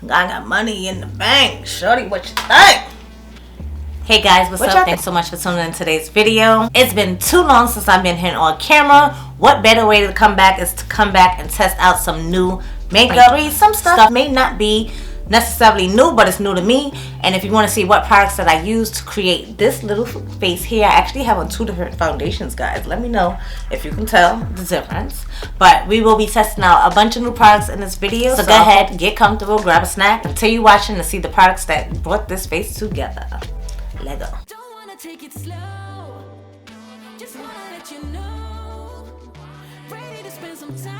I got money in the bank. Shorty, what you think? Hey guys, what's up? Thanks so much for tuning in today's video. It's been too long since I've been here on camera. What better way to come back is to come back and test out some new makeup. Some stuff may not be necessarily new, but it's new to me. And if you want to see what products that I use to create this little face here, I actually have on 2 different foundations, guys. Let me know if you can tell the difference. But we will be testing out a bunch of new products in this video, so go ahead, get comfortable, grab a snack, continue watching to see the products that brought this face together. Let's go. Don't wanna take it slow. Just wanna let you know. Ready to spend some time.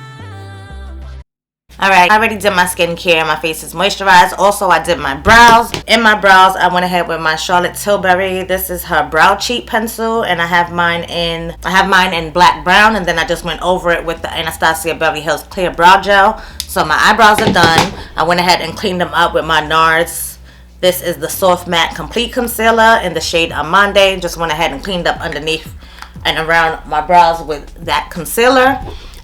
Alright, I already did my skincare. My face is moisturized. Also, I did my brows. In my brows, I went ahead with my Charlotte Tilbury. This is her brow cheat pencil, and I have mine in black brown, and then I just went over it with the Anastasia Beverly Hills Clear Brow Gel. So my eyebrows are done. I went ahead and cleaned them up with my NARS. This is the Soft Matte Complete Concealer in the shade Almond. Just went ahead and cleaned up underneath and around my brows with that concealer.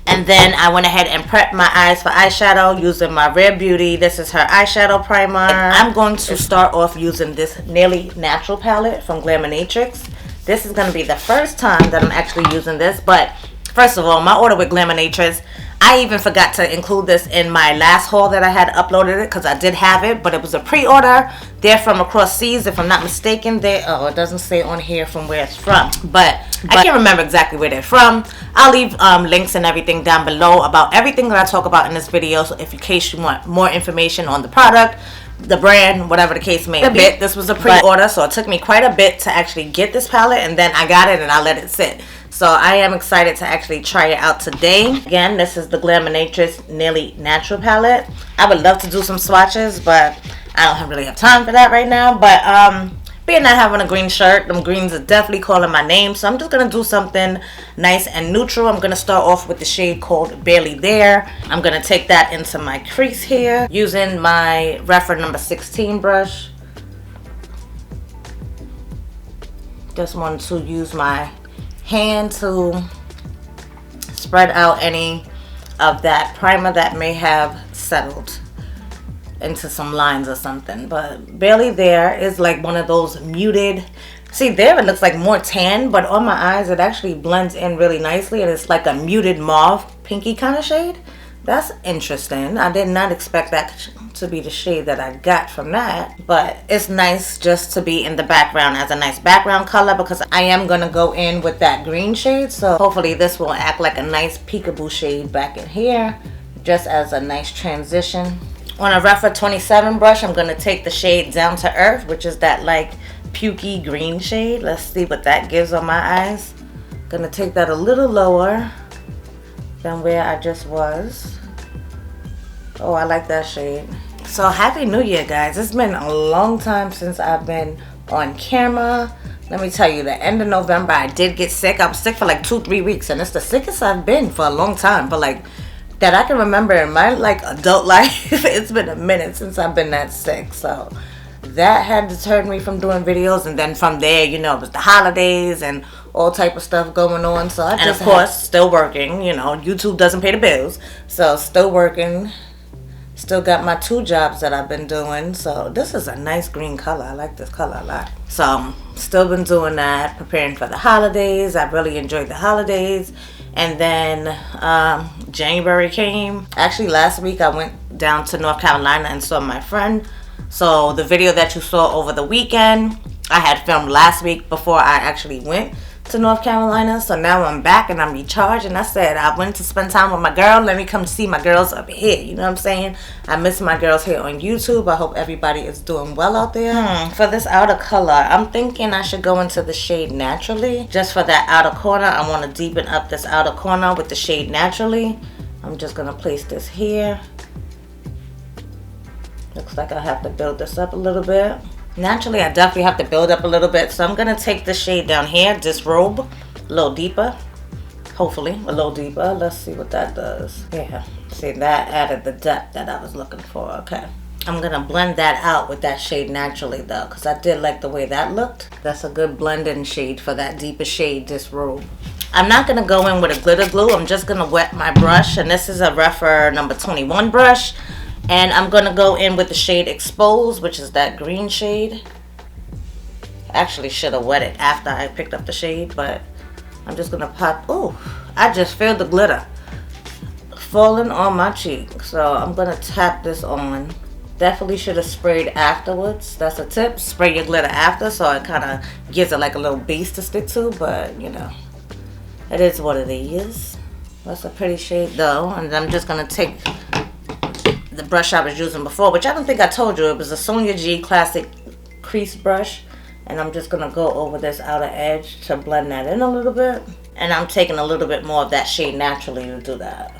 And then I went ahead and prepped my eyes for eyeshadow using my Rare Beauty. This is her eyeshadow primer. I'm going to start off using this Nearly Natural palette from Glaminatrix. This is going to be the first time that I'm actually using this. But first of all, my order with Glaminatrix, I even forgot to include this in my last haul that I had uploaded it because I did have it, but it was a pre-order. They're from across seas, if I'm not mistaken. It doesn't say on here from where it's from, but I can't remember exactly where they're from. I'll leave links and everything down below about everything that I talk about in this video, so if in case you want more information on the product, the brand, whatever the case may be. This was a pre-order, so it took me quite a bit to actually get this palette, and then I got it and I let it sit. So I am excited to actually try it out today. Again, this is the Glaminatrix Nearly Natural palette. I would love to do some swatches, but I don't really have time for that right now. But being not having a green shirt, them greens are definitely calling my name. So I'm just going to do something nice and neutral. I'm going to start off with the shade called Barely There. I'm going to take that into my crease here using my Refer number 16 brush. Just wanted to use my hand to spread out any of that primer that may have settled into some lines or something. But Barely There is like one of those muted, see there it looks like more tan, but on my eyes it actually blends in really nicely, and it's like a muted mauve pinky kind of shade. That's interesting. I did not expect that to be the shade that I got from that, but it's nice just to be in the background as a nice background color, because I am going to go in with that green shade, so hopefully this will act like a nice peekaboo shade back in here just as a nice transition. On a Refer 27 brush, I'm going to take the shade Down to Earth, which is that like pukey green shade. Let's see what that gives on my eyes. Going to take that a little lower than where I just was. Oh, I like that shade. So happy new year, guys. It's been a long time since I've been on camera. Let me tell you, the end of November I did get sick. I was sick for like 2-3 weeks, and it's the sickest I've been for a long time, but like that I can remember in my like adult life. It's been a minute since I've been that sick, so that had deterred me from doing videos. And then from there, you know, it was the holidays and all type of stuff going on, so I just, of course, still working. You know, YouTube doesn't pay the bills, so still working. Still got my 2 jobs that I've been doing. So this is a nice green color. I like this color a lot. So still been doing that, preparing for the holidays. I really enjoyed the holidays. And then January came. Actually, last week I went down to North Carolina and saw my friend. So the video that you saw over the weekend, I had filmed last week before I actually went to North Carolina. So now I'm back and I'm recharged, and I said I went to spend time with my girl. Let me come see my girls up here. You know what I'm saying? I miss my girls here on YouTube. I hope everybody is doing well out there. For this outer color, I'm thinking I should go into the shade Naturally. Just for that outer corner, I want to deepen up this outer corner with the shade Naturally. I'm just going to place this here. Looks like I have to build this up a little bit. Naturally, I definitely have to build up a little bit, so I'm going to take the shade down here, Disrobe, a little deeper. Hopefully, a little deeper. Let's see what that does. Yeah, see, that added the depth that I was looking for. Okay. I'm going to blend that out with that shade Naturally, though, because I did like the way that looked. That's a good blending shade for that deeper shade, Disrobe. I'm not going to go in with a glitter glue. I'm just going to wet my brush, and this is a Refer number 21 brush. And I'm going to go in with the shade Exposed, which is that green shade. Actually should have wet it after I picked up the shade, but I'm just going to pop. Ooh, I just feel the glitter falling on my cheek. So I'm going to tap this on. Definitely should have sprayed afterwards. That's a tip. Spray your glitter after so it kind of gives it like a little base to stick to, but you know, it is what it is. That's a pretty shade though. And I'm just going to take the brush I was using before, which I don't think I told you. It was a Sonia G Classic Crease Brush. And I'm just going to go over this outer edge to blend that in a little bit. And I'm taking a little bit more of that shade Naturally to do that,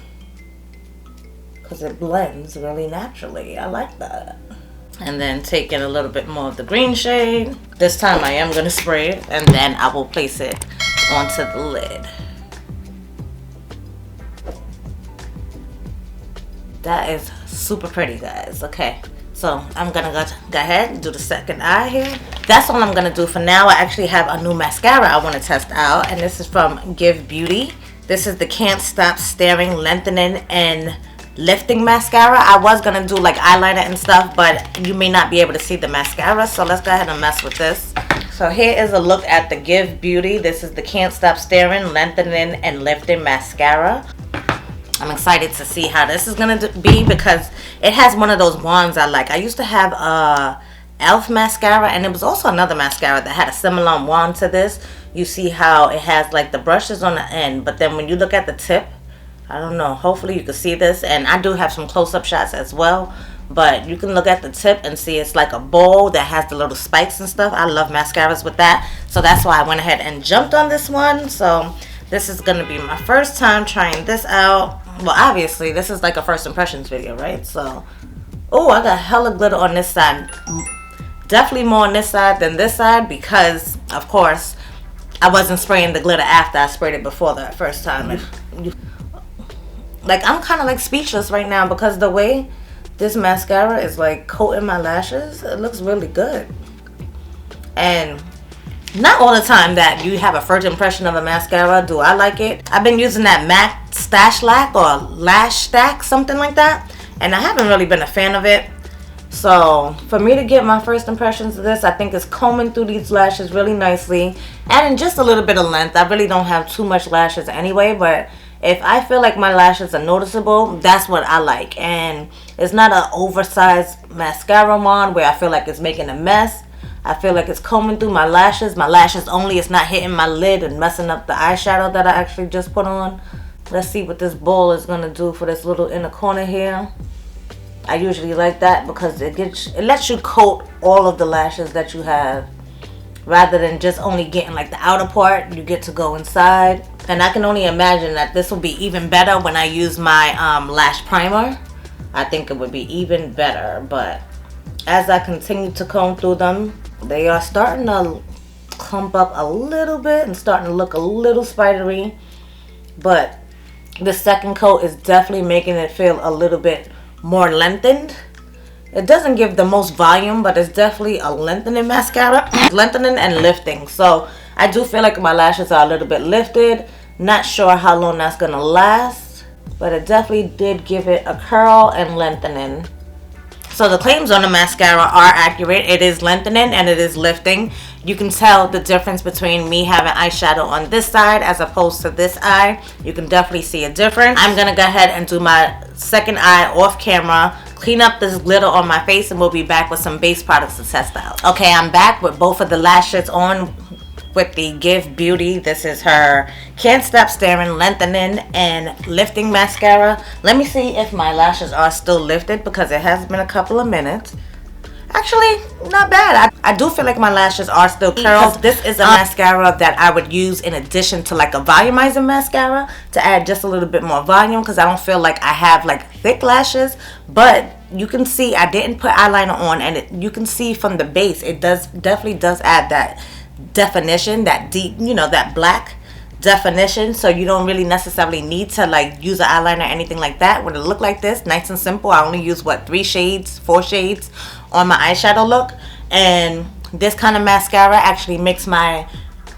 because it blends really naturally. I like that. And then taking a little bit more of the green shade. This time I am going to spray it, and then I will place it onto the lid. That is super pretty, guys. Okay, so I'm going to go ahead and do the second eye here. That's all I'm going to do for now. I actually have a new mascara I want to test out, and this is from Give Beauty. This is the Can't Stop Staring, Lengthening, and Lifting mascara. I was gonna do like eyeliner and stuff, but you may not be able to see the mascara, so let's go ahead and mess with this. So here is a look at the Give Beauty. This is the Can't Stop Staring, Lengthening, and Lifting mascara. I'm excited to see how this is gonna be because it has one of those wands I like. I used to have a e.l.f. mascara, and it was also another mascara that had a similar wand to this. You see how it has like the brushes on the end, but then when you look at the tip, I don't know, hopefully you can see this, and I do have some close-up shots as well, but you can look at the tip and see it's like a bowl that has the little spikes and stuff. I love mascaras with that, so that's why I went ahead and jumped on this one. So this is going to be my first time trying this out. Well, obviously this is like a first impressions video, right? So, oh, I got hella glitter on this side. Definitely more on this side than this side because, of course, I wasn't spraying the glitter after I sprayed it before the first time. Like, I'm kind of like speechless right now because the way this mascara is like coating my lashes, it looks really good. And not all the time that you have a first impression of a mascara do I like it. I've been using that MAC Stash Lack or Lash Stack, something like that, and I haven't really been a fan of it. So for me to get my first impressions of this, I think it's combing through these lashes really nicely, adding just a little bit of length. I really don't have too much lashes anyway, but if I feel like my lashes are noticeable, that's what I like. And it's not an oversized mascara wand where I feel like it's making a mess. I feel like it's combing through my lashes. My lashes only. It's not hitting my lid and messing up the eyeshadow that I actually just put on. Let's see what this bowl is going to do for this little inner corner here. I usually like that because it lets you coat all of the lashes that you have. Rather than just only getting like the outer part, you get to go inside. And I can only imagine that this will be even better when I use my lash primer. I think it would be even better. But as I continue to comb through them, they are starting to clump up a little bit and starting to look a little spidery. But the second coat is definitely making it feel a little bit more lengthened. It doesn't give the most volume, but it's definitely a lengthening mascara. Lengthening and lifting. So I do feel like my lashes are a little bit lifted. Not sure how long that's going to last, but it definitely did give it a curl and lengthening. So the claims on the mascara are accurate. It is lengthening and it is lifting. You can tell the difference between me having eyeshadow on this side as opposed to this eye. You can definitely see a difference. I'm going to go ahead and do my second eye off camera, clean up this glitter on my face, and we'll be back with some base products to test out. Okay, I'm back with both of the lashes on with the Give Beauty. This is her Can't Stop Staring, Lengthening, and Lifting mascara. Let me see if my lashes are still lifted because it has been a couple of minutes. Actually, not bad. I do feel like my lashes are still curled. This is a mascara that I would use in addition to like a volumizing mascara to add just a little bit more volume because I don't feel like I have like thick lashes. But you can see I didn't put eyeliner on, and you can see from the base it definitely does add that definition, that deep, you know, that black definition. So you don't really necessarily need to like use an eyeliner or anything like that. When it look like this, nice and simple, I only use what, 4 shades on my eyeshadow look. And this kind of mascara actually makes my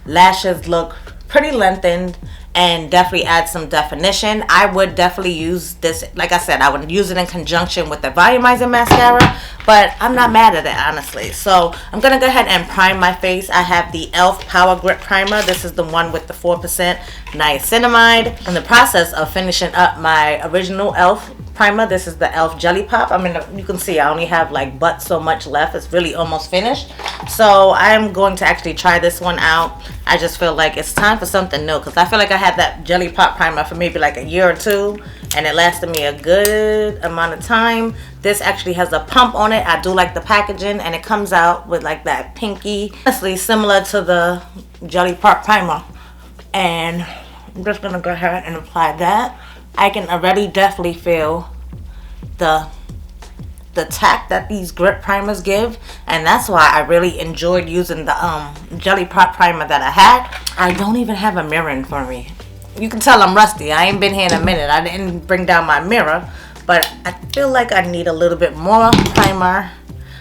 lashes look pretty lengthened and definitely add some definition. I would definitely use this, like I said, I would use it in conjunction with the volumizing mascara, but I'm not mad at it, honestly. So I'm gonna go ahead and prime my face. I have the e.l.f. Power Grip Primer. This is the one with the 4% niacinamide. In the process of finishing up my original e.l.f. primer, this is the e.l.f. Jelly Pop. I mean, you can see I only have like but so much left. It's really almost finished. So I'm going to actually try this one out. I just feel like it's time for something new, because I feel like I had that Jelly Pop primer for maybe like a year or two, and it lasted me a good amount of time. This actually has a pump on it. I do like the packaging, and it comes out with like that pinky, honestly similar to the Jelly Pop primer. And I'm just gonna go ahead and apply that. I can already definitely feel the tack that these grip primers give, and that's why I really enjoyed using the Jelly Pop primer that I had. I don't even have a mirror in front of me. You can tell I'm rusty. I ain't been here in a minute. I didn't bring down my mirror, but I feel like I need a little bit more primer.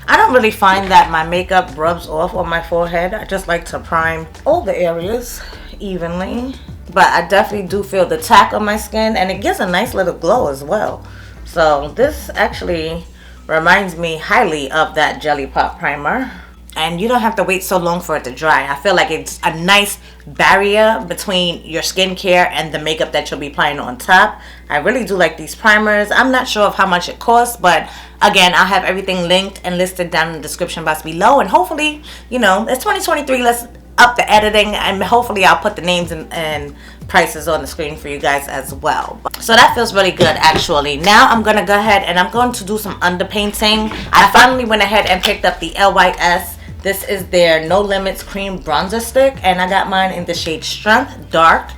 I don't really find that my makeup rubs off on my forehead. I just like to prime all the areas evenly, but I definitely do feel the tack on my skin, and it gives a nice little glow as well. So this actually reminds me highly of that Jelly Pop primer, and you don't have to wait so long for it to dry. I feel like it's a nice barrier between your skincare and the makeup that you'll be applying on top. I really do like these primers. I'm not sure of how much it costs, but again, I'll have everything linked and listed down in the description box below. And hopefully, you know, it's 2023. Let's up the editing, and hopefully I'll put the names and prices on the screen for you guys as well. So that feels really good actually. Now I'm gonna go ahead and I'm going to do some underpainting. I finally went ahead and picked up the LYS. This is their No Limits Cream Bronzer Stick, and I got mine in the shade Strength Dark.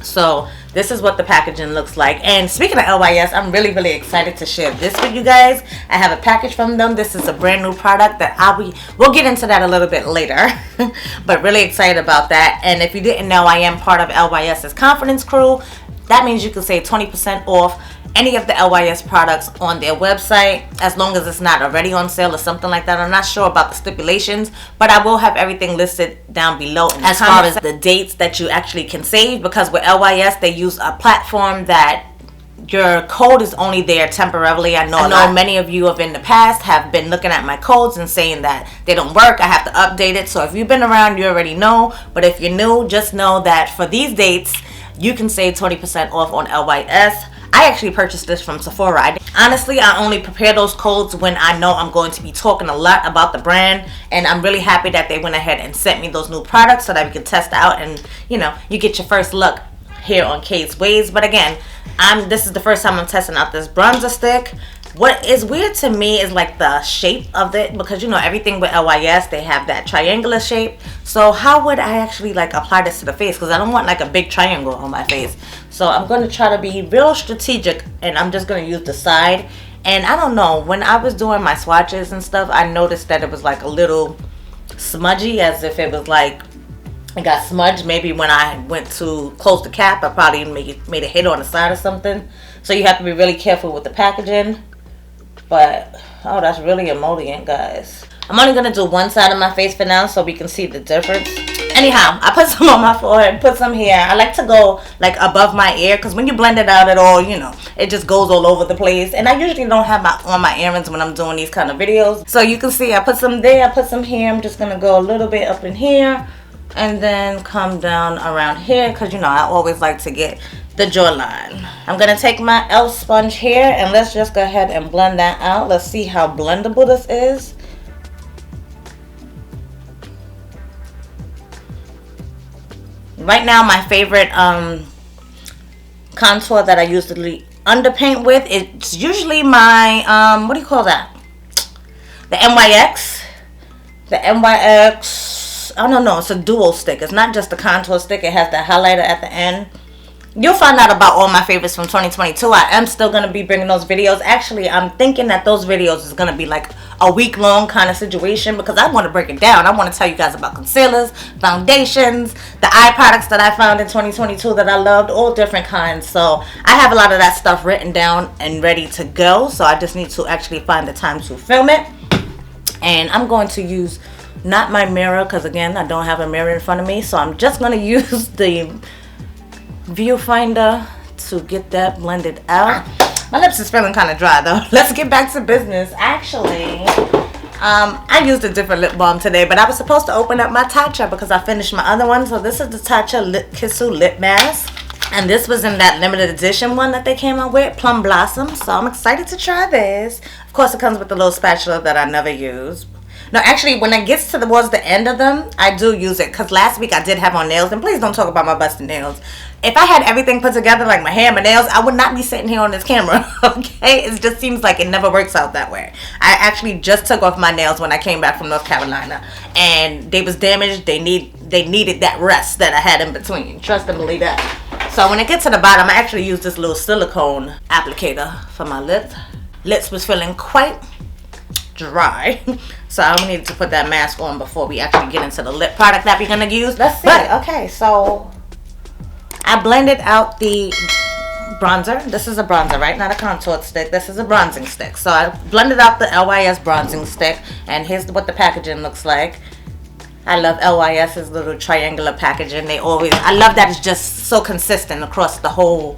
So this is what the packaging looks like. And speaking of LYS, I'm really excited to share this with you guys. I have a package from them. This is a brand new product that we'll get into that a little bit later. But really excited about that. And if you didn't know, I am part of LYS's Confidence Crew. That means you can save 20% off any of the LYS products on their website, as long as it's not already on sale or something like that. I'm not sure about the stipulations, but I will have everything listed down below as far as the dates that you actually can save, because with LYS they use a platform that your code is only there temporarily. I know many of you have in the past have been looking at my codes and saying that they don't work. I have to update it. So if you've been around, you already know, but if you're new, just know that for these dates you can save 20% off on LYS. I actually purchased this from Sephora. Honestly, I only prepare those codes when I know I'm going to be talking a lot about the brand, and I'm really happy that they went ahead and sent me those new products so that we can test out, and you know, you get your first look here on Kate's Ways. But again, this is the first time I'm testing out this bronzer stick. What is weird to me is like the shape of it, because you know everything with LYS they have that triangular shape. So how would I actually like apply this to the face, because I don't want like a big triangle on my face. So I'm going to try to be real strategic, and I'm just going to use the side. And I don't know, when I was doing my swatches and stuff, I noticed that it was like a little smudgy, as if it was like it got smudged. Maybe when I went to close the cap, I probably made a hit on the side or something. So you have to be really careful with the packaging. But oh, that's really emollient, guys. I'm only gonna do one side of my face for now so we can see the difference. Anyhow, I put some on my forehead, put some here. I like to go like above my ear, because when you blend it out at all, you know, it just goes all over the place. And I usually don't have on my earrings when I'm doing these kind of videos. So you can see I put some there, I put some here. I'm just gonna go a little bit up in here and then come down around here, because you know I always like to get the jawline. I'm gonna take my e.l.f. sponge here, and let's just go ahead and blend that out. Let's see how blendable this is. Right now, my favorite contour that I usually underpaint with, it's usually my what do you call that? The NYX. The NYX. I don't know. It's a dual stick. It's not just a contour stick. It has the highlighter at the end. You'll find out about all my favorites from 2022. I am still going to be bringing those videos. Actually, I'm thinking that those videos is going to be like a week-long kind of situation, because I want to break it down. I want to tell you guys about concealers, foundations, the eye products that I found in 2022 that I loved, all different kinds. So I have a lot of that stuff written down and ready to go. So I just need to actually find the time to film it. And I'm going to use not my mirror, because again, I don't have a mirror in front of me. So I'm just going to use the viewfinder to get that blended out. My lips is feeling kind of dry though. Let's get back to business. Actually, I used a different lip balm today, but I was supposed to open up my Tatcha because I finished my other one. So this is the Tatcha Kissu lip mask. And this was in that limited edition one that they came out with, Plum Blossom. So I'm excited to try this. Of course, it comes with the little spatula that I never use. No, actually, when it gets towards the end of them, I do use it. Because last week I did have on nails. And please don't talk about my busted nails. If I had everything put together, like my hair, my nails, I would not be sitting here on this camera. Okay? It just seems like it never works out that way. I actually just took off my nails when I came back from North Carolina. And they was damaged. They needed that rest that I had in between. Trust and believe that. So when it gets to the bottom, I actually use this little silicone applicator for my lips. Lips was feeling quite dry. So I needed to put that mask on before we actually get into the lip product that we're going to use. Let's see. Okay, so I blended out the bronzer. This is a bronzer, right? Not a contour stick. This is a bronzing stick. So I blended out the LYS bronzing stick. And here's what the packaging looks like. I love LYS's little triangular packaging. I love that it's just so consistent across the whole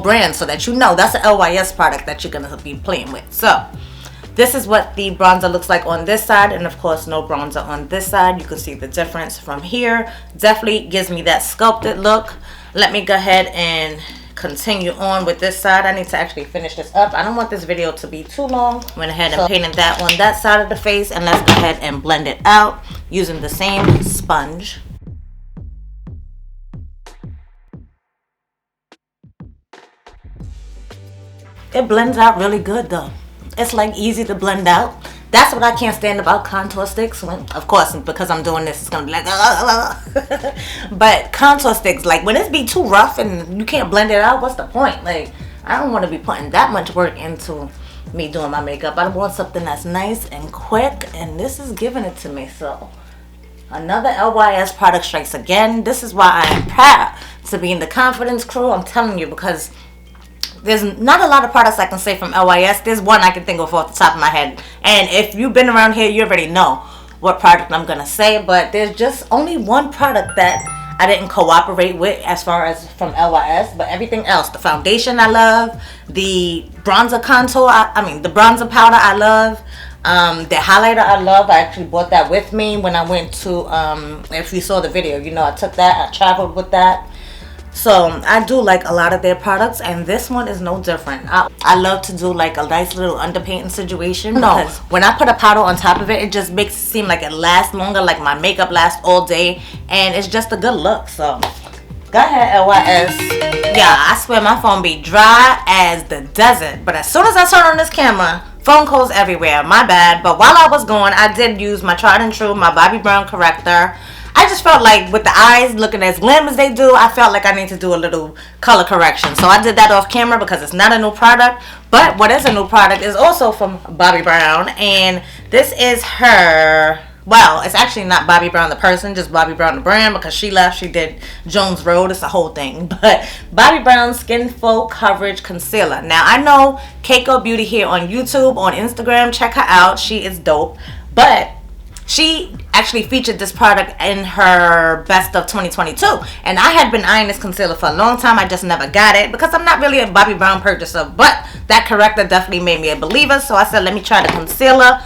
brand, so that you know that's an LYS product that you're gonna be playing with. So this is what the bronzer looks like on this side, and of course no bronzer on this side. You can see the difference from here. Definitely gives me that sculpted look. Let me go ahead and continue on with this side. I need to actually finish this up. I don't want this video to be too long. Went ahead and painted that on that side of the face, and let's go ahead and blend it out using the same sponge. It blends out really good though. It's like easy to blend out. That's what I can't stand about contour sticks. Of course, because I'm doing this, it's going to be like, but contour sticks, like when it's be too rough and you can't blend it out, what's the point? Like, I don't want to be putting that much work into me doing my makeup. I want something that's nice and quick, and this is giving it to me. So, another LYS product strikes again. This is why I am proud to be in the confidence crew. I'm telling you, because there's not a lot of products I can say from LYS. There's one I can think of off the top of my head. And if you've been around here, you already know what product I'm going to say. But there's just only one product that I didn't cooperate with as far as from LYS. But everything else, the foundation I love, the bronzer contour, the bronzer powder I love, the highlighter I love. I actually bought that with me when I went to, if you saw the video, you know I took that, I traveled with that. So I do like a lot of their products, and this one is no different. I love to do like a nice little underpainting situation. No, when I put a powder on top of it, it just makes it seem like it lasts longer, like my makeup lasts all day, and it's just a good look. So go ahead, LYS. Yeah, I swear my phone be dry as the desert, but as soon as I turn on this camera, phone calls everywhere. My bad. But while I was gone, I did use my tried and true, my Bobbi Brown corrector. I just felt like with the eyes looking as glam as they do, I felt like I need to do a little color correction. So I did that off camera because it's not a new product. But what is a new product is also from Bobbi Brown. And this is her, well, it's actually not Bobbi Brown the person, just Bobbi Brown the brand, because she left. She did Jones Road. It's a whole thing. But Bobbi Brown Skin Full Coverage Concealer. Now, I know Keiko Beauty here on YouTube, on Instagram. Check her out. She is dope. But she actually featured this product in her best of 2022, and I had been eyeing this concealer for a long time. I just never got it because I'm not really a Bobbi Brown purchaser, but that corrector definitely made me a believer. So I said, let me try the concealer.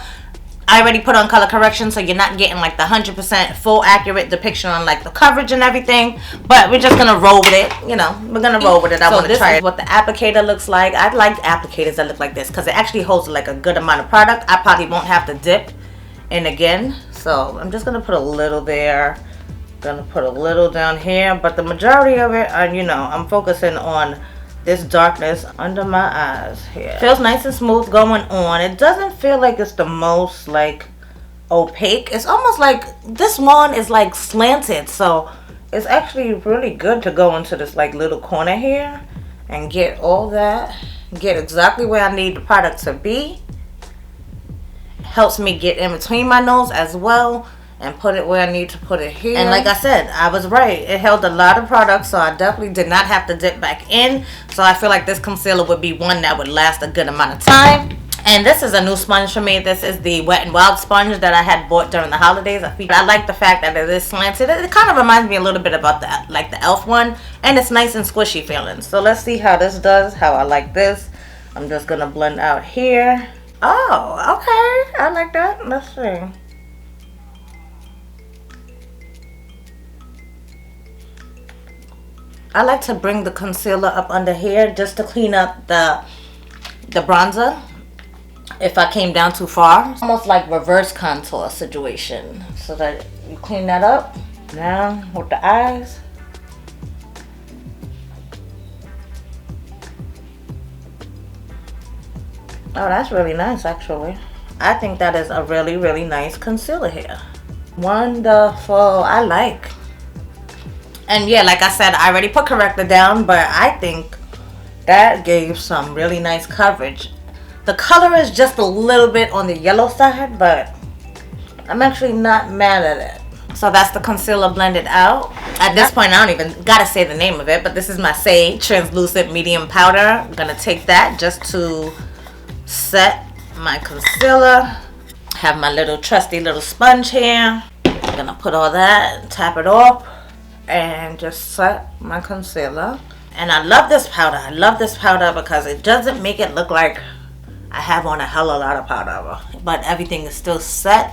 I already put on color correction, so you're not getting like the 100% full accurate depiction on like the coverage and everything, but we're just gonna roll with it. You know, we're gonna roll with it. I want to try it. What the applicator looks like. I like applicators that look like this because it actually holds like a good amount of product. I probably won't have to dip in again, so I'm just gonna put a little there, gonna put a little down here, but the majority of it, you know, I'm focusing on this darkness under my eyes here. Feels nice and smooth going on. It doesn't feel like it's the most like opaque. It's almost like this one is like slanted, so it's actually really good to go into this like little corner here and get all that, get exactly where I need the product to be. Helps me get in between my nose as well and put it where I need to put it here. And like I said, I was right. It held a lot of products, so I definitely did not have to dip back in. So I feel like this concealer would be one that would last a good amount of time. And this is a new sponge for me. This is the Wet n Wild sponge that I had bought during the holidays. I like the fact that it is slanted. It kind of reminds me a little bit about the e.l.f. one. And it's nice and squishy feeling. So let's see how this does, how I like this. I'm just going to blend out here. Oh, okay. I like that. Let's see. I like to bring the concealer up under here just to clean up the bronzer if I came down too far. Almost like reverse contour situation. So that you clean that up. Now with the eyes. Oh, that's really nice actually. I think that is a really, really nice concealer here. Wonderful. I like. And yeah, like I said, I already put corrector down, but I think that gave some really nice coverage. The color is just a little bit on the yellow side, but I'm actually not mad at it. So that's the concealer blended out. At this point, I don't even gotta say the name of it, but this is my Saie Translucent Medium Powder. I'm gonna take that just to set my concealer. Have my little trusty little sponge here. I'm gonna put all that, tap it off, and just set my concealer. And I love this powder. I love this powder because it doesn't make it look like I have on a hell of a lot of powder, but everything is still set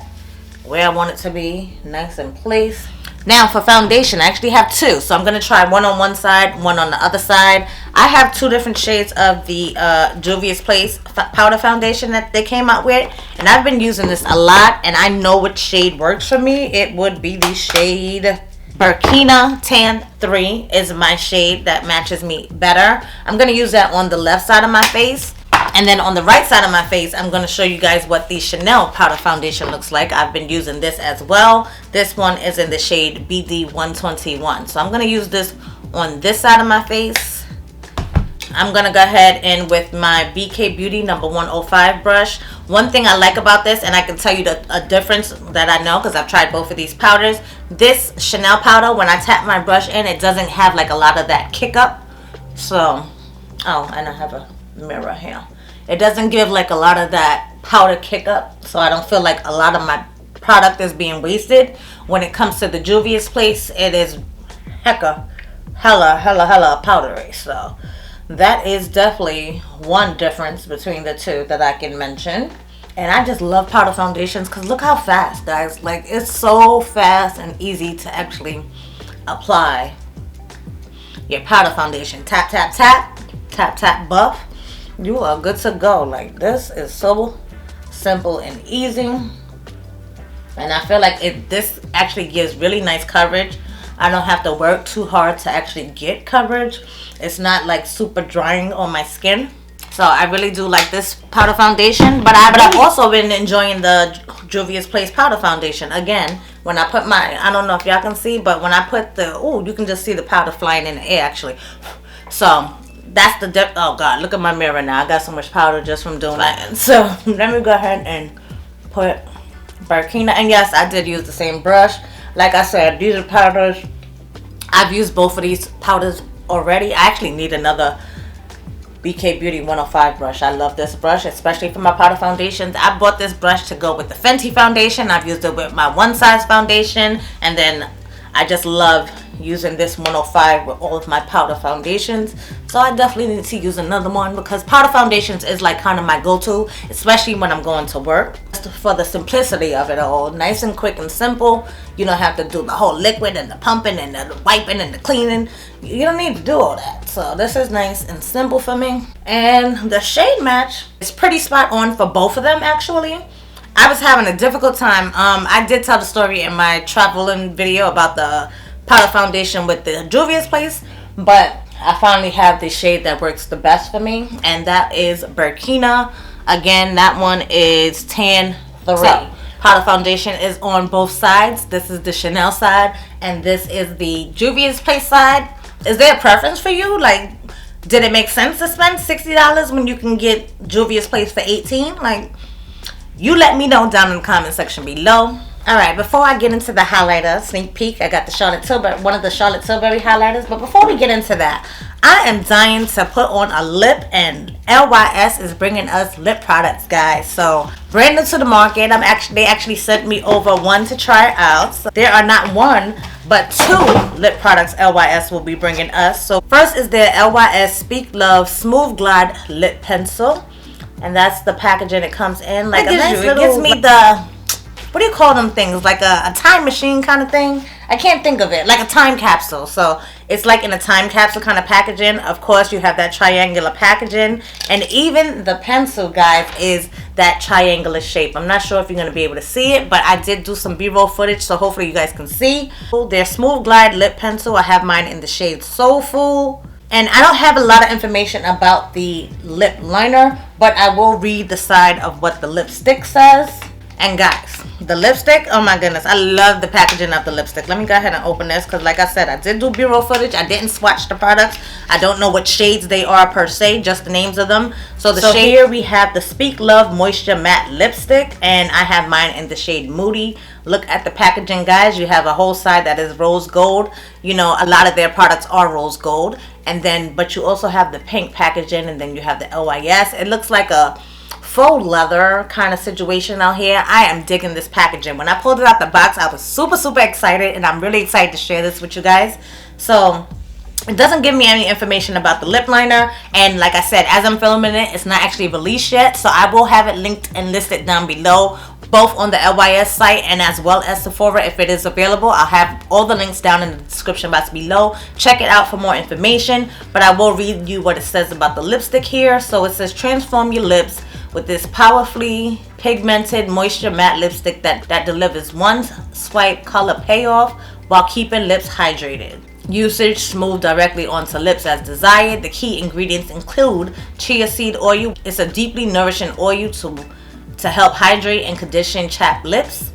where I want it to be, nice in place. Now for foundation, I actually have two, so I'm gonna try one on one side, one on the other side. I have two different shades of the Juvia's Place powder foundation that they came out with, and I've been using this a lot, and I know which shade works for me. It would be the shade Burkina Tan 3 is my shade that matches me better. I'm gonna use that on the left side of my face. And then on the right side of my face, I'm going to show you guys what the Chanel powder foundation looks like. I've been using this as well. This one is in the shade BD 121. So I'm going to use this on this side of my face. I'm going to go ahead and with my BK Beauty number 105 brush. One thing I like about this, and I can tell you a difference that I know because I've tried both of these powders. This Chanel powder, when I tap my brush in, it doesn't have like a lot of that kick up. So, oh, and I have a mirror here. It doesn't give like a lot of that powder kick up, so I don't feel like a lot of my product is being wasted. When it comes to the Juvia's Place, it is hella powdery. So that is definitely one difference between the two that I can mention. And I just love powder foundations because look how fast, guys. Like, it's so fast and easy to actually apply your powder foundation. Tap, tap, tap, tap, tap, buff. You are good to go. Like, this is so simple and easy. And I feel like this actually gives really nice coverage. I don't have to work too hard to actually get coverage. It's not like super drying on my skin. So I really do like this powder foundation. But I've also been enjoying the Juvia's Place powder foundation. Again, when I put my, I don't know if y'all can see, but when I put the, oh, you can just see the powder flying in the air actually. So that's the depth. Oh god, look at my mirror now. I got so much powder just from doing that. So let me go ahead and put Burkina. And yes, I did use the same brush. Like I said, these are powders. I've used both of these powders already. I actually need another BK Beauty 105 brush. I love this brush, especially for my powder foundations. I bought this brush to go with the Fenty foundation. I've used it with my one size foundation, and then I just love using this 105 with all of my powder foundations. So I definitely need to use another one because powder foundations is like kind of my go-to, especially when I'm going to work. Just for the simplicity of it all, nice and quick and simple. You don't have to do the whole liquid and the pumping and the wiping and the cleaning. You don't need to do all that. So this is nice and simple for me. And the shade match is pretty spot on for both of them actually. I was having a difficult time. I did tell the story in my traveling video about the powder foundation with the Juvia's Place, but I finally have the shade that works the best for me, and that is Burkina. Again, that one is Tan 3. So, powder foundation is on both sides. This is the Chanel side, and this is the Juvia's Place side. Is there a preference for you? Like, did it make sense to spend $60 when you can get Juvia's Place for $18? Like, you let me know down in the comment section below. Alright, before I get into the highlighter, sneak peek, I got the Charlotte Tilbury, one of the Charlotte Tilbury highlighters. But before we get into that, I am dying to put on a lip, and LYS is bringing us lip products, guys. So, brand new to the market. They actually sent me over one to try out. So there are not one, but two lip products LYS will be bringing us. So, first is their LYS Speak Love Smooth Glide Lip Pencil. And that's the packaging it comes in. Like a nice little, it gives me the, what do you call them things? Like a time machine kind of thing? I can't think of it. Like a time capsule. So it's like in a time capsule kind of packaging. Of course, you have that triangular packaging. And even the pencil, guys, is that triangular shape. I'm not sure if you're going to be able to see it, but I did do some B-roll footage, so hopefully you guys can see. Their Smooth Glide Lip Pencil. I have mine in the shade Soulful. And I don't have a lot of information about the lip liner, but I will read the side of what the lipstick says. And guys, the lipstick, oh my goodness, I love the packaging of the lipstick. Let me go ahead and open this, because like I said, I did do B-roll footage. I didn't swatch the products. I don't know what shades they are per se, just the names of them. So shade here we have the Speak Love Moisture Matte Lipstick, and I have mine in the shade Moody. Look at the packaging, guys. You have a whole side that is rose gold. You know, a lot of their products are rose gold. And then, but you also have the pink packaging, and then you have the LYS. It looks like a faux leather kind of situation out here. I am digging this packaging. When I pulled it out the box, I was super excited, and I'm really excited to share this with you guys. So it doesn't give me any information about the lip liner, and like I said, as I'm filming it, it's not actually released yet, so I will have it linked and listed down below, both on the LYS site and as well as Sephora if it is available. I'll have all the links down in the description box below. Check it out for more information, but I will read you what it says about the lipstick here. So it says, transform your lips with this powerfully pigmented moisture matte lipstick that delivers one swipe color payoff while keeping lips hydrated. Usage, smooth directly onto lips as desired. The key ingredients include chia seed oil. It's a deeply nourishing oil to help hydrate and condition chapped lips.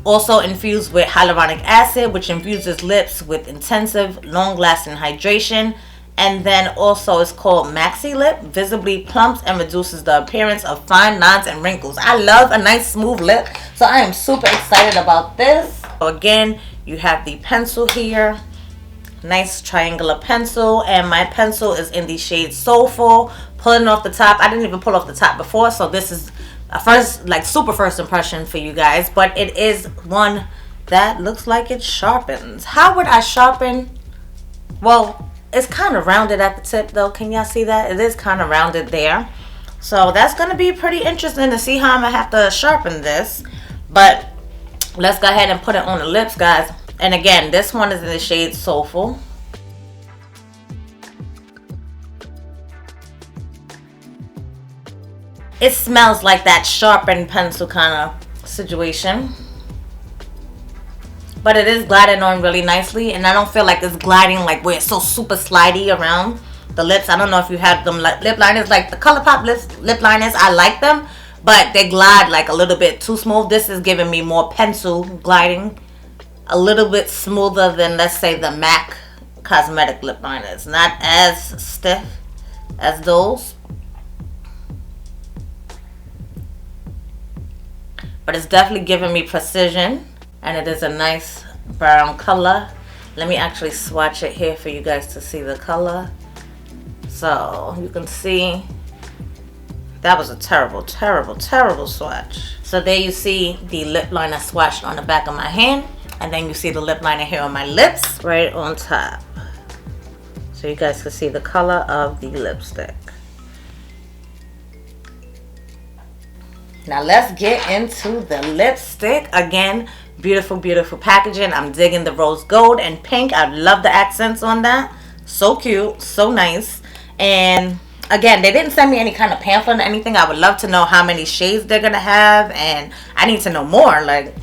Also infused with hyaluronic acid, which infuses lips with intensive, long-lasting hydration. And then also it's called Maxi Lip, visibly plumps and reduces the appearance of fine lines and wrinkles. I love a nice smooth lip, so I am super excited about this. So again, you have the pencil here. Nice triangular pencil, and my pencil is in the shade Soulful. Pulling off the top, I didn't even pull off the top before, so this is a super first impression for you guys, but it is one that looks like it sharpens. How would I sharpen? Well, it's kind of rounded at the tip though. Can y'all see that? It is kind of rounded there. So that's going to be pretty interesting to see how I'm going to have to sharpen this. But let's go ahead and put it on the lips, guys. And again, this one is in the shade Soulful. It smells like that sharpened pencil kind of situation. But it is gliding on really nicely, and I don't feel like it's gliding like where it's so super slidey around the lips. I don't know if you have them like lip liners, like the ColourPop lip liners. I like them, but they glide like a little bit too smooth. This is giving me more pencil gliding, a little bit smoother than, let's say, the MAC cosmetic lip liners. Not as stiff as those, but it's definitely giving me precision, and it is a nice brown color. Let me actually swatch it here for you guys to see the color. So you can see that was a terrible swatch. So there you see the lip liner swatched on the back of my hand, and then you see the lip liner here on my lips right on top, so you guys can see the color of the lipstick. Now let's get into the lipstick. Again, beautiful packaging. I'm digging the rose gold and pink. I love the accents on that. So cute, so nice. And again, they didn't send me any kind of pamphlet or anything. I would love to know how many shades they're gonna have, and I need to know more. Like,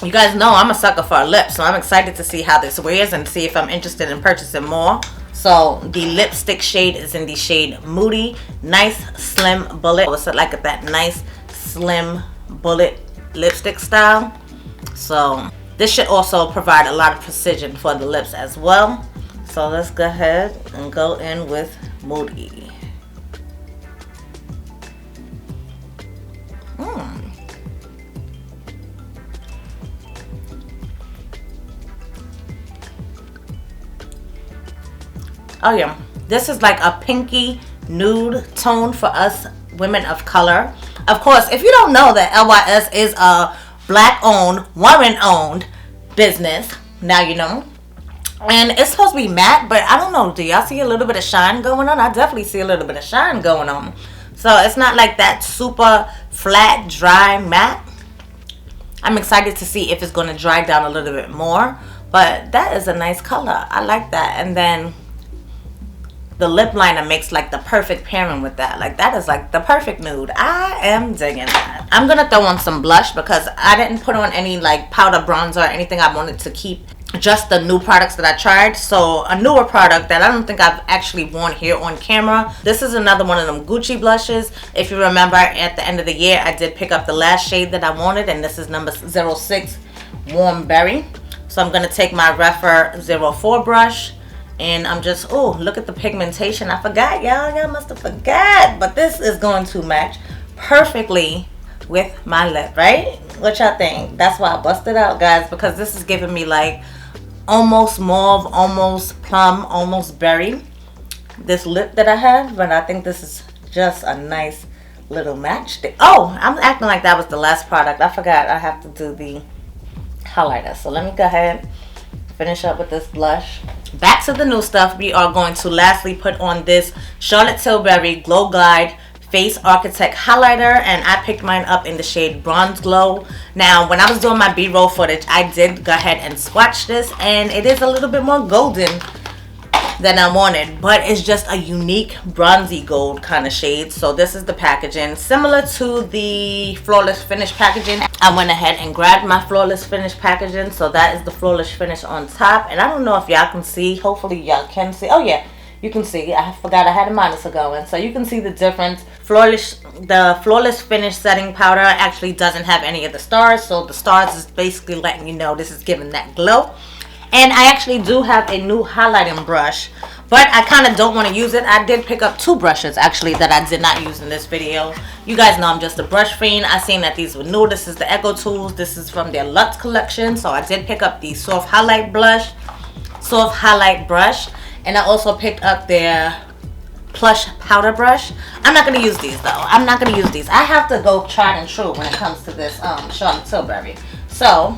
you guys know I'm a sucker for a lip, so I'm excited to see how this wears and see if I'm interested in purchasing more. So the lipstick shade is in the shade Moody. Nice slim bullet. It's like that nice slim bullet lipstick style. So this should also provide a lot of precision for the lips as well. So let's go ahead and go in with Moody. Oh yeah, this is like a pinky nude tone for us women of color. Of course, if you don't know that LYS is a black owned, woman owned business, now you know. And it's supposed to be matte, but I don't know, do y'all see a little bit of shine going on? I definitely see a little bit of shine going on. So it's not like that super flat, dry matte. I'm excited to see if it's going to dry down a little bit more. But that is a nice color. I like that. And then the lip liner makes like the perfect pairing with that. Like that is like the perfect nude. I am digging that. I'm going to throw on some blush because I didn't put on any like powder bronzer or anything. I wanted to keep just the new products that I tried. So a newer product that I don't think I've actually worn here on camera. This is another one of them Gucci blushes. If you remember, at the end of the year I did pick up the last shade that I wanted, and this is number 06 Warm Berry. So I'm going to take my Refer 04 brush, and I'm just, oh, look at the pigmentation. I forgot, y'all must have forgot, but this is going to match perfectly with my lip, right? What y'all think? That's why I busted out, guys, because this is giving me like almost mauve, almost plum, almost berry, this lip that I have. But I think this is just a nice little match. Oh, I'm acting like that was the last product. I forgot I have to do the highlighter. So let me go ahead, finish up with this blush. Back to the new stuff. We are going to lastly put on this Charlotte Tilbury Glow Glide Face Architect highlighter, and I picked mine up in the shade Bronze Glow. Now when I was doing my b-roll footage, I did go ahead and swatch this, and it is a little bit more golden than I wanted, but it's just a unique bronzy gold kind of shade. So this is the packaging, similar to the Flawless Finish packaging. I went ahead and grabbed my Flawless Finish packaging. So that is the Flawless Finish on top, and I don't know if y'all can see. Hopefully y'all can see. Oh yeah, you can see. I forgot I had a monitor going, so you can see the difference. The Flawless Finish setting powder actually doesn't have any of the stars, so the stars is basically letting you know this is giving that glow. And I actually do have a new highlighting brush, but I kind of don't want to use it. I did pick up two brushes actually that I did not use in this video. You guys know I'm just a brush fiend. I seen that these were new. This is the Echo Tools. This is from their Luxe collection. So I did pick up the soft highlight brush, and I also picked up their Plush powder brush. I'm not going to use these though. I'm not going to use these. I have to go tried and true when it comes to this Charlotte Tilbury. So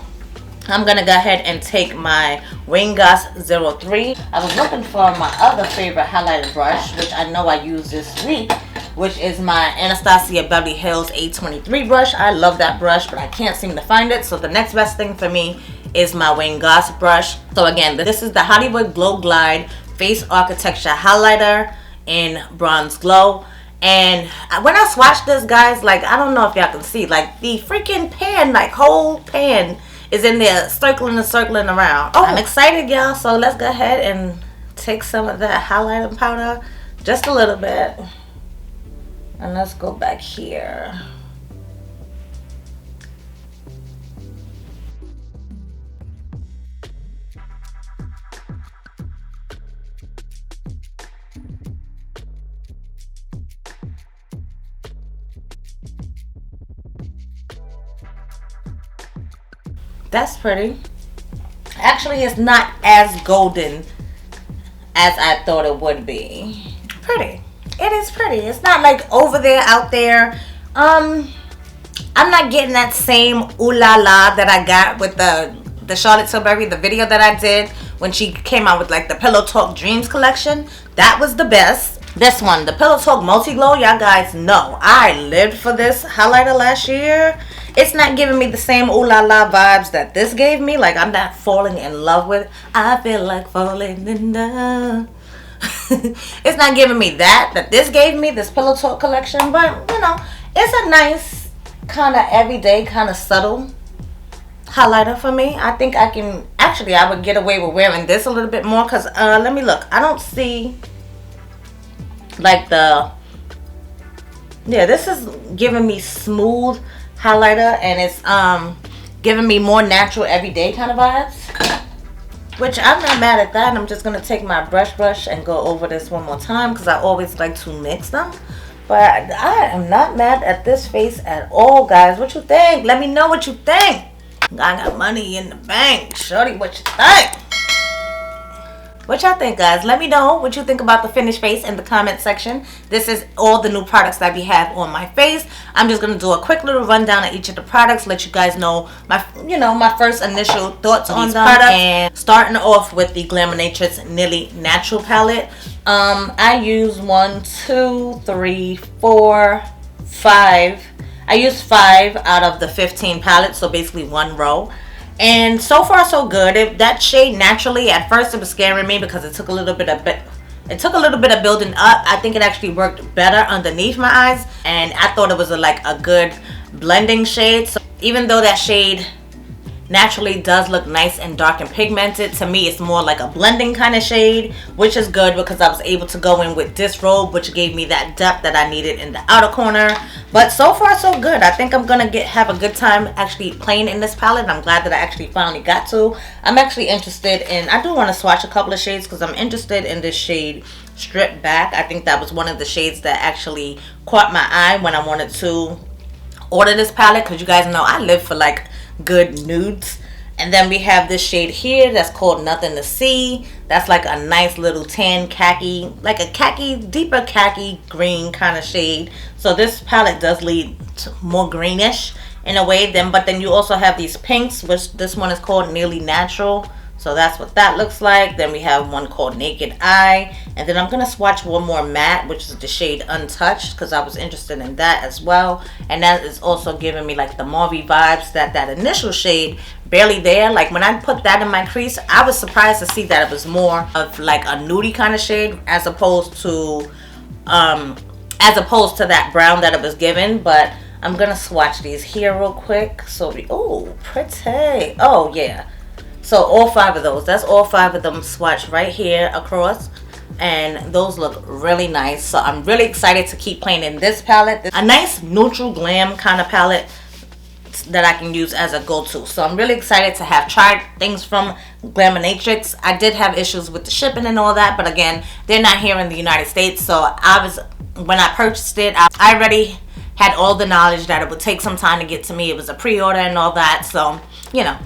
I'm going to go ahead and take my Wayne Goss 03. I was looking for my other favorite highlighter brush, which I know I used this week, which is my Anastasia Beverly Hills A23 brush. I love that brush, but I can't seem to find it. So the next best thing for me is my Wayne Goss brush. So again, this is the Hollywood Glow Glide Face Architecture Highlighter in Bronze Glow. And when I swatched this, guys, like, I don't know if y'all can see, like, the freaking pan, like, whole pan is in there circling and circling around. Oh, I'm excited, y'all. So let's go ahead and take some of that highlighting powder, just a little bit, and let's go back here. That's pretty. Actually, it's not as golden as I thought it would be. Pretty. It is pretty. It's not like over there, out there. I'm not getting that same ooh la la that I got with the Charlotte Tilbury, the video that I did when she came out with like the Pillow Talk Dreams collection. That was the best. This one, the Pillow Talk Multi Glow, y'all guys know I lived for this highlighter last year. It's not giving me the same ooh la la vibes that this gave me. Like, I'm not falling in love with it. I feel like falling in love. It's not giving me that this gave me, this Pillow Talk collection. But, you know, it's a nice kind of everyday, kind of subtle highlighter for me. I think I can, actually, I would get away with wearing this a little bit more. Because, let me look. I don't see, like, yeah, this is giving me smooth highlighter, and it's giving me more natural everyday kind of vibes, which I'm not mad at that. I'm just gonna take my brush and go over this one more time because I always like to mix them. But I am not mad at this face at all, guys. What you think? Let me know what you think. I got money in the bank, shorty. What you think? What y'all think, guys? Let me know what you think about the finished face in the comment section. This is all the new products that we have on my face. I'm just gonna do a quick little rundown of each of the products, let you guys know my first initial thoughts on these products. And starting off with the Glaminatrix Nearly Natural palette. I use 1, 2, 3, 4, 5. I used 5 out of the 15 palettes, so basically 1 row. And so far so good. That shade naturally, at first it was scaring me because it took a little bit of building up. I think it actually worked better underneath my eyes, and I thought it was a good blending shade. So even though that shade naturally does look nice and dark and pigmented, to me it's more like a blending kind of shade, which is good because I was able to go in with Disrobe, which gave me that depth that I needed in the outer corner. But so far so good. I think I'm gonna have a good time actually playing in this palette. I'm glad that I actually finally got to. I'm actually interested in, I do want to swatch a couple of shades because I'm interested in this shade Strip Back. I think that was one of the shades that actually caught my eye when I wanted to order this palette, because you guys know I live for like good nudes. And then we have this shade here that's called Nothing to See. That's like a nice little tan khaki, like a khaki, deeper khaki green kind of shade. So this palette does lead to more greenish in a way. But then you also have these pinks, which this one is called Nearly Natural. So that's what that looks like. Then we have one called Naked Eye. And then I'm going to swatch one more matte, which is the shade Untouched, because I was interested in that as well. And that is also giving me like the mauve vibes that initial shade barely there. Like when I put that in my crease, I was surprised to see that it was more of like a nudie kind of shade as opposed to that brown that it was given. But I'm going to swatch these here real quick. So oh, pretty. Oh yeah. So all 5 of those, that's all 5 of them swatched right here across, and those look really nice. So I'm really excited to keep playing in this palette. A nice neutral glam kind of palette that I can use as a go-to. So I'm really excited to have tried things from Glaminatrix. I did have issues with the shipping and all that, but again, they're not here in the United States. So when I purchased it, I already had all the knowledge that it would take some time to get to me. It was a pre-order and all that, so you know,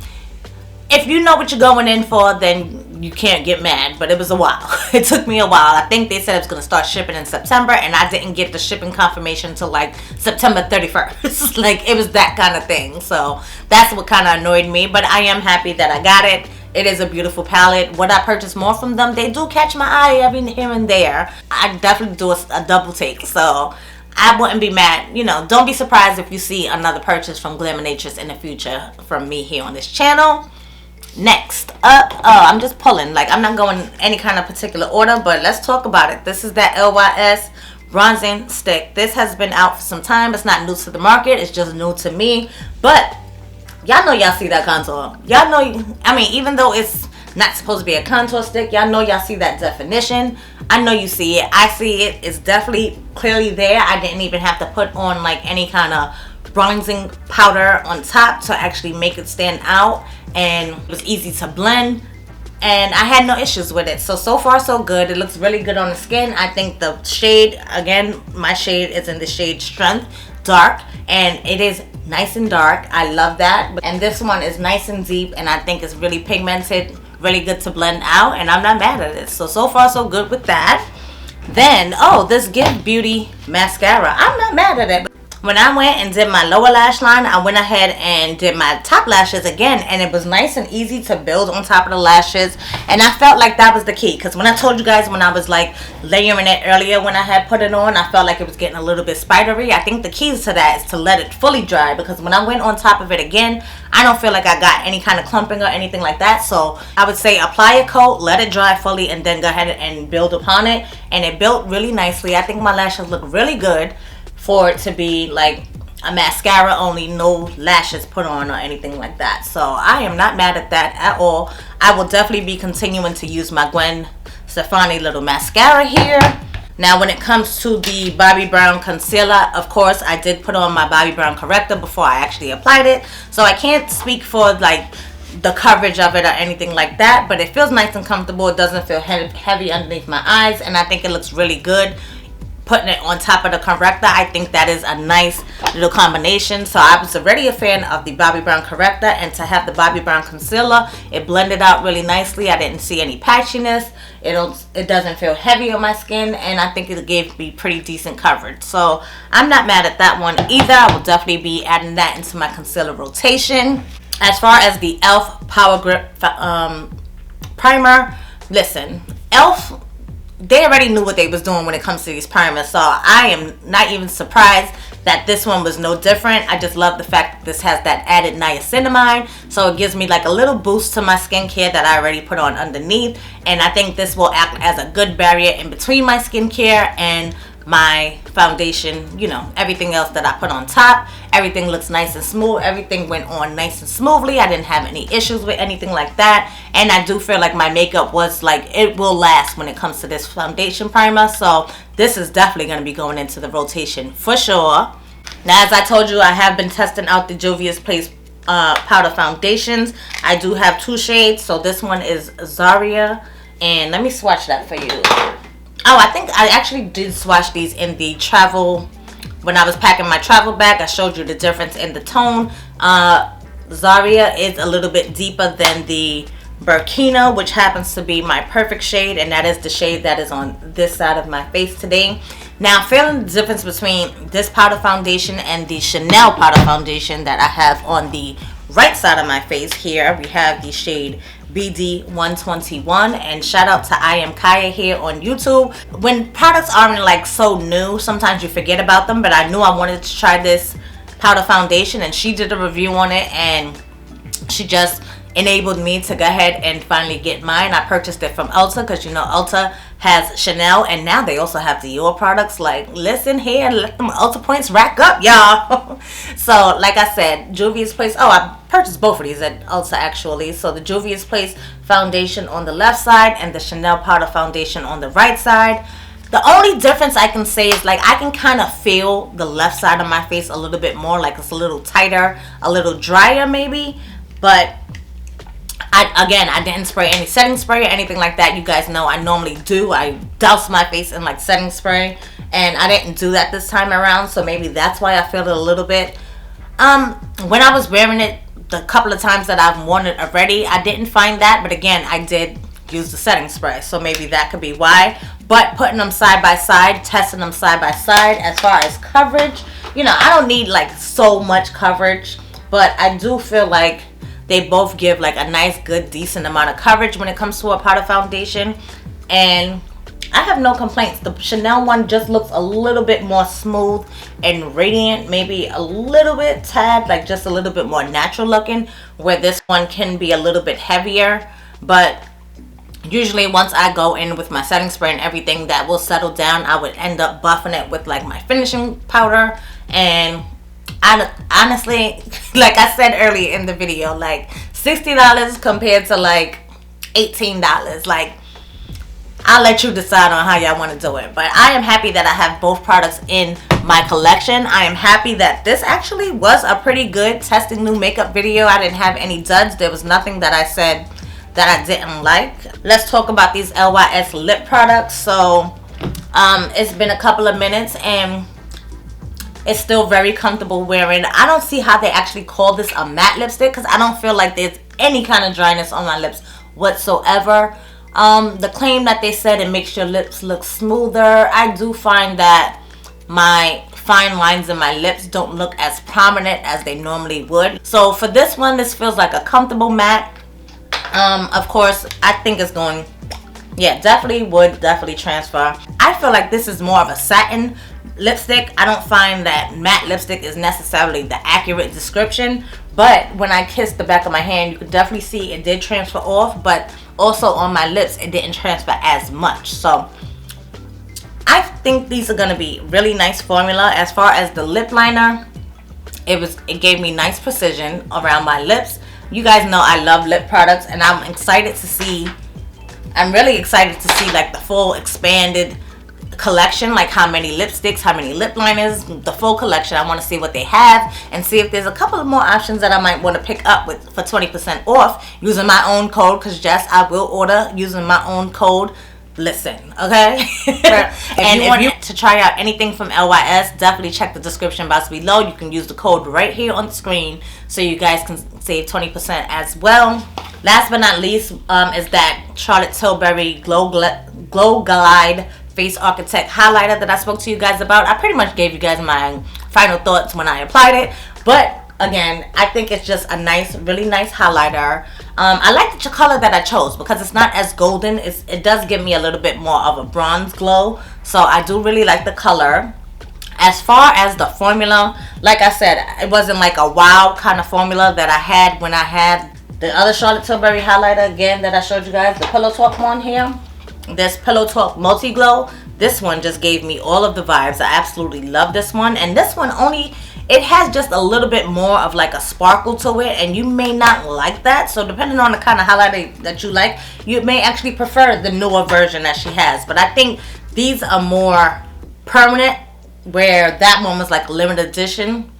if you know what you're going in for, then you can't get mad. But it was a while. It took me a while. I think they said it was going to start shipping in September, and I didn't get the shipping confirmation until like September 31st. Like it was that kind of thing. So that's what kind of annoyed me. But I am happy that I got it. It is a beautiful palette. Would I purchase more from them? They do catch my eye every here and there. I definitely do a double take. So I wouldn't be mad. You know, don't be surprised if you see another purchase from Glaminatrix in the future from me here on this channel. Next up, I'm just pulling, like I'm not going any kind of particular order, but let's talk about it. This is that LYS bronzing stick. This has been out for some time. It's not new to the market, it's just new to me. But y'all know y'all see that contour. Y'all know, I mean, even though it's not supposed to be a contour stick, y'all know y'all see that definition. I know you see it. I see it. It's definitely clearly there. I didn't even have to put on like any kind of bronzing powder on top to actually make it stand out, and it was easy to blend, and I had no issues with it. So far so good. It looks really good on the skin. I think the shade, again, my shade is in the shade Strength Dark, and it is nice and dark. I love that. And this one is nice and deep, and I think it's really pigmented, really good to blend out, and I'm not mad at it. So far so good with that. Then this Give Beauty mascara, I'm not mad at it. When I went and did my lower lash line, I went ahead and did my top lashes again, and it was nice and easy to build on top of the lashes, and I felt like that was the key, because when I told you guys when I was like layering it earlier when I had put it on, I felt like it was getting a little bit spidery. I think the keys to that is to let it fully dry, because when I went on top of it again, I don't feel like I got any kind of clumping or anything like that. So I would say apply a coat, let it dry fully, and then go ahead and build upon it, and it built really nicely. I think my lashes look really good for it to be like a mascara only, no lashes put on or anything like that. So I am not mad at that at all. I will definitely be continuing to use my Gwen Stefani little mascara here. Now when it comes to the Bobbi Brown concealer, of course I did put on my Bobbi Brown corrector before I actually applied it, so I can't speak for like the coverage of it or anything like that, but it feels nice and comfortable. It doesn't feel heavy underneath my eyes, and I think it looks really good putting it on top of the corrector. I think that is a nice little combination. So I was already a fan of the Bobbi Brown corrector, and to have the Bobbi Brown concealer, it blended out really nicely. I didn't see any patchiness. It doesn't feel heavy on my skin, and I think it gave me pretty decent coverage. So I'm not mad at that one either. I will definitely be adding that into my concealer rotation. As far as the e.l.f. Power Grip primer, listen, e.l.f., they already knew what they was doing when it comes to these primers, so I am not even surprised that this one was no different. I just love the fact that this has that added niacinimide, so it gives me like a little boost to my skincare that I already put on underneath, and I think this will act as a good barrier in between my skincare and my foundation, you know, everything else that I put on top. Everything looks nice and smooth. Everything went on nice and smoothly. I didn't have any issues with anything like that, and I do feel like my makeup was like, it will last when it comes to this foundation primer. So this is definitely going to be going into the rotation for sure. Now, as I told you, I have been testing out the Juvia's Place powder foundations. I do have 2 shades, so this one is Zaria, and let me swatch that for you. Oh, I think I actually did swatch these in the travel, when I was packing my travel bag. I showed you the difference in the tone. Zaria is a little bit deeper than the Burkina, which happens to be my perfect shade, and that is the shade that is on this side of my face today. Now, feeling the difference between this powder foundation and the Chanel powder foundation that I have on the right side of my face here, we have the shade BD121, and shout out to I Am Kaya here on YouTube. When products aren't like so new, sometimes you forget about them, but I knew I wanted to try this powder foundation, and she did a review on it, and she just enabled me to go ahead and finally get mine. I purchased it from Ulta because, you know, Ulta has Chanel, and now they also have Dior products. Like, listen here, let them Ulta points rack up, y'all. So like I said, Juvia's Place, oh, I purchased both of these at Ulta actually. So the Juvia's Place foundation on the left side and the Chanel powder foundation on the right side. The only difference I can say is, like, I can kind of feel the left side of my face a little bit more, like it's a little tighter, a little drier maybe. But I didn't spray any setting spray or anything like that. You guys know I normally do. I douse my face in like setting spray, and I didn't do that this time around, so maybe that's why I feel it a little bit. When I was wearing it the couple of times that I've worn it already, I didn't find that, but again, I did use the setting spray, so maybe that could be why. But putting them side by side, testing them side by side, as far as coverage, you know, I don't need like so much coverage, but I do feel like they both give like a nice, good, decent amount of coverage when it comes to a powder foundation, and I have no complaints. The Chanel one just looks a little bit more smooth and radiant, maybe a little bit tad, like just a little bit more natural looking, where this one can be a little bit heavier. But usually once I go in with my setting spray and everything, that will settle down. I would end up buffing it with like my finishing powder, and honestly, like I said earlier in the video, like $60 compared to like $18, like I'll let you decide on how y'all want to do it. But I am happy that I have both products in my collection. I am happy that this actually was a pretty good testing new makeup video. I didn't have any duds. There was nothing that I said that I didn't like. Let's talk about these LYS lip products. So it's been a couple of minutes, and it's still very comfortable wearing. I don't see how they actually call this a matte lipstick, because I don't feel like there's any kind of dryness on my lips whatsoever. The claim that they said it makes your lips look smoother, I do find that my fine lines in my lips don't look as prominent as they normally would. So for this one, this feels like a comfortable matte. Of course, I think it's going, yeah, definitely transfer. I feel like this is more of a satin lipstick. I don't find that matte lipstick is necessarily the accurate description, but when I kissed the back of my hand, you could definitely see it did transfer off, but also on my lips it didn't transfer as much. So I think these are going to be really nice formula. As far as the lip liner, it gave me nice precision around my lips. You guys know I love lip products, and I'm really excited to see like the full expanded collection, like how many lipsticks, how many lip liners, the full collection. I want to see what they have and see if there's a couple of more options that I might want to pick up with for 20% off using my own code, because yes, I will order using my own code listen, okay? And if you want to try out anything from LYS, definitely check the description box below. You can use the code right here on the screen so you guys can save 20% as well. Last but not least is that Charlotte Tilbury Glow Glide Face Architect highlighter that I spoke to you guys about. I pretty much gave you guys my final thoughts when I applied it, but again, I think it's just a nice, really nice highlighter. I like the color that I chose because it's not as golden. It does give me a little bit more of a bronze glow, so I do really like the color. As far as the formula, like I said, it wasn't like a wow kind of formula that I had when I had the other Charlotte Tilbury highlighter again that I showed you guys, the Pillow Talk one here. This Pillow Talk Multi Glow. This one just gave me all of the vibes. I absolutely love this one. And this one it has just a little bit more of like a sparkle to it, and you may not like that. So depending on the kind of highlighter that you like, you may actually prefer the newer version that she has. But I think these are more permanent, where that one was like a limited edition.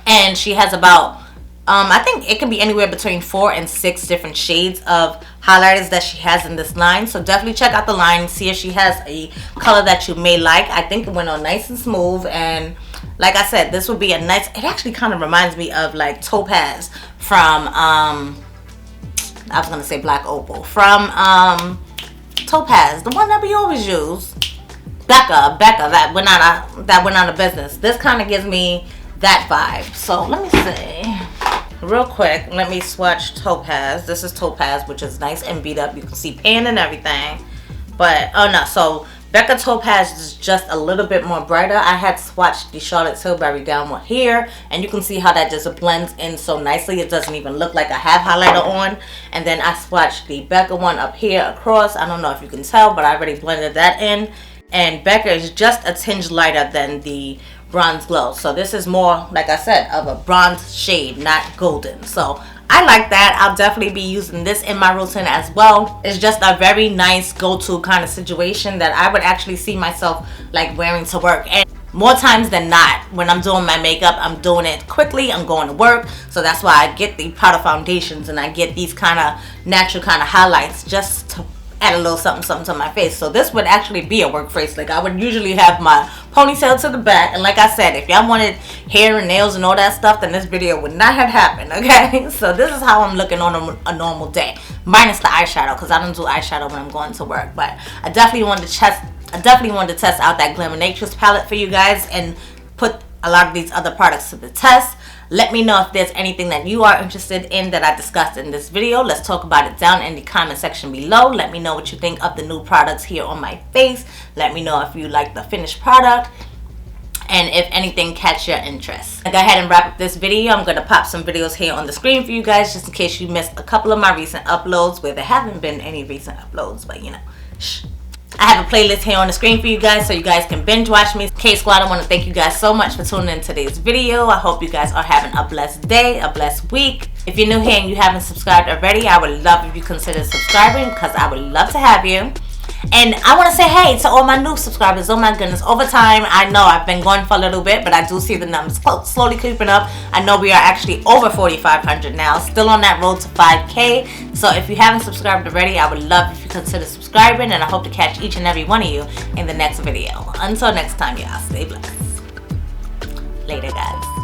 And she has about I think it can be anywhere between 4 and 6 different shades of highlighters that she has in this line. So definitely check out the line and see if she has a color that you may like. I think it went on nice and smooth, and like I said, this would be a nice, it actually kind of reminds me of like Topaz from I was gonna say Black Opal from Topaz, the one that we always use, Becca that went out of business. This kind of gives me that vibe. So let me see real quick, let me swatch Topaz. This is Topaz, which is nice and beat up. You can see pan and everything, but oh no, so Becca Topaz is just a little bit more brighter. I had swatched the Charlotte Tilbury down here, and you can see how that just blends in so nicely. It doesn't even look like I have highlighter on. And then I swatched the Becca one up here across. I don't know if you can tell, but I already blended that in. And Becca is just a tinge lighter than the Bronze Glow. So this is more, like I said, of a bronze shade, not golden. So I like that. I'll definitely be using this in my routine as well. It's just a very nice go-to kind of situation that I would actually see myself like wearing to work. And more times than not, when I'm doing my makeup, I'm doing it quickly. I'm going to work. So that's why I get the powder foundations and I get these kind of natural kind of highlights just to add a little something to my face. So this would actually be a work face. Like I would usually have my ponytail to the back, and like I said, if y'all wanted hair and nails and all that stuff, then this video would not have happened. Okay, so this is how I'm looking on a normal day, minus the eyeshadow, because I don't do eyeshadow when I'm going to work. But I definitely wanted to test out that Glaminatrix palette for you guys and put a lot of these other products to the test. Let me know if there's anything that you are interested in that I discussed in this video. Let's talk about it down in the comment section below. Let me know what you think of the new products here on my face. Let me know if you like the finished product and if anything catch your interest. Go ahead and wrap up this video. I'm going to pop some videos here on the screen for you guys just in case you missed a couple of my recent uploads, where there haven't been any recent uploads, but you know, shh. I have a playlist here on the screen for you guys so you guys can binge watch me. K-Squad, I want to thank you guys so much for tuning in today's video. I hope you guys are having a blessed day, a blessed week. If you're new here and you haven't subscribed already, I would love if you consider subscribing, because I would love to have you. And I want to say hey to all my new subscribers. Oh my goodness, over time, I know I've been going for a little bit, but I do see the numbers slowly creeping up. I know we are actually over 4,500 now, still on that road to 5K. So if you haven't subscribed already, I would love if you consider subscribing, and I hope to catch each and every one of you in the next video. Until next time, y'all, stay blessed. Later, guys.